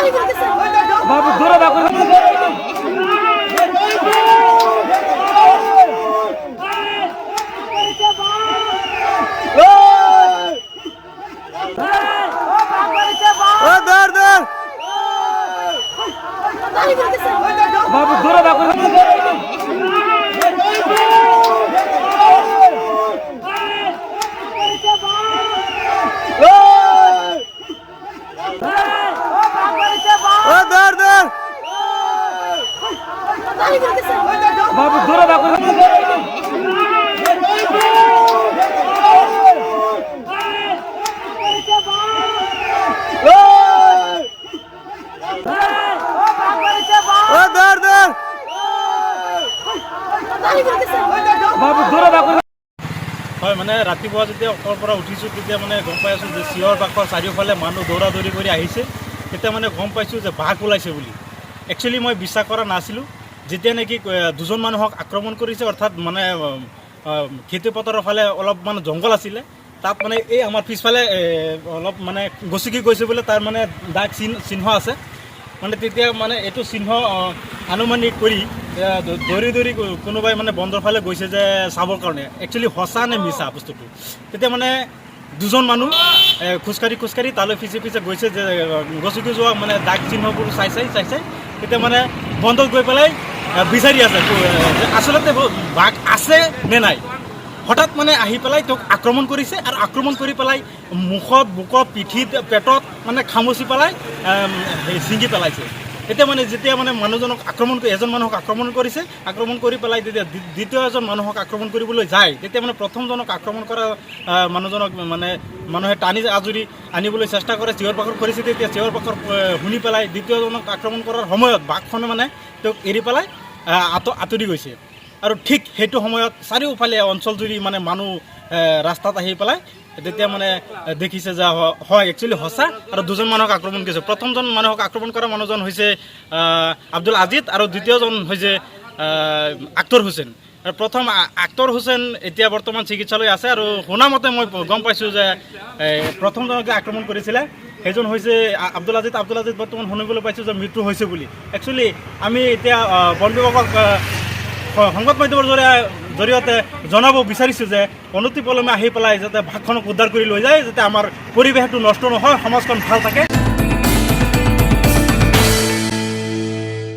বাবু ধৰে বাবু বাবু ধৰে বাবু বাবু ধৰে বাবু বাবু ধৰে বাবু হয় মানে ৰাতিপুৱা যেতিয়া অকৰ পৰা উঠিছোঁ তেতিয়া মানে গম পাই আছোঁ যে চিঞৰ বাখৰ চাৰিওফালে মানুহ দৌৰা দৌৰি কৰি আহিছে। তেতিয়া মানে গম পাইছোঁ যে বাঘ ওলাইছে বুলি। একচুৱেলি মই বিশ্বাস কৰা নাছিলোঁ। যেতিয়া নেকি দুজন মানুহক আক্ৰমণ কৰিছে, অৰ্থাৎ মানে খেতিপথাৰৰ ফালে অলপমান জংঘল আছিলে, তাত মানে এই আমাৰ পিছফালে অলপ মানে গচকি গৈছে বোলে, তাৰ মানে দাগ চিহ্ন আছে। মানে তেতিয়া মানে এইটো চিহ্ন আনুমানিক কৰি দৌৰি দৌৰি কোনোবাই মানে বন্দৰ ফালে গৈছে যে চাবৰ কাৰণে। একচুৱেলি সঁচা নে মিছা বস্তুটো। তেতিয়া মানে দুজন মানুহ খোজকাঢ়ি তালৈ পিছে গৈছে যে গচকি যোৱা মানে দাগ চিহ্নবোৰ চাই তেতিয়া মানে বন্দৰত গৈ পেলাই বিচাৰি আছে আচলতে বাঘ আছে নে নাই। হঠাৎ মানে আহি পেলাই তেওঁক আক্ৰমণ কৰিছে, আৰু আক্ৰমণ কৰি পেলাই মুখত বুকত পিঠিত পেটত মানে খামুচি পেলাই ছিঙি পেলাইছে। এতিয়া মানে যেতিয়া মানে মানুহজনক এজন মানুহক আক্ৰমণ কৰিছে, আক্ৰমণ কৰি পেলাই যেতিয়া দ্বিতীয় এজন মানুহক আক্ৰমণ কৰিবলৈ যায়, তেতিয়া মানে প্ৰথমজনক আক্ৰমণ কৰা মানুহজনক মানে মানুহে টানি আজুৰি আনিবলৈ চেষ্টা কৰে, চিঞৰ বাখৰ কৰিছে। তেতিয়া চিঞৰ বাখৰ শুনি পেলাই দ্বিতীয়জনক আক্ৰমণ কৰাৰ সময়ত বাঘখনে মানে তেওঁক এৰি পেলাই আঁতৰি গৈছে। আৰু ঠিক সেইটো সময়ত চাৰিওফালে অঞ্চলজুৰি মানে মানুহ ৰাস্তাত আহি পেলাই তেতিয়া মানে দেখিছে যে হয় একচুৱেলি সঁচা, আৰু দুজন মানুহক আক্ৰমণ কৰিছে। প্ৰথমজন মানুহক আক্ৰমণ কৰা মানুহজন হৈছে আব্দুল আজিজ, আৰু দ্বিতীয়জন হৈছে আক্তৰ হুছেইন। আৰু প্ৰথম আক্তৰ হুছেইন এতিয়া বৰ্তমান চিকিৎসালয় আছে, আৰু শুনামতে মই গম পাইছোঁ যে প্ৰথমজনকে আক্ৰমণ কৰিছিলে সেইজন হৈছে আব্দুল আজিজ বৰ্তমান শুনিবলৈ পাইছোঁ যে মৃত্যু হৈছে বুলি। একচুৱেলি আমি এতিয়া বন বিভাগক সংবাদ মাধ্যমৰ জৰিয়তে জনাব বিচাৰিছোঁ যে অনতিপলমে আহি পেলাই যাতে বাঘখনক উদ্ধাৰ কৰি লৈ যায়, যাতে আমাৰ পৰিৱেশটো নষ্ট নহয়, সমাজখন ভাল থাকে।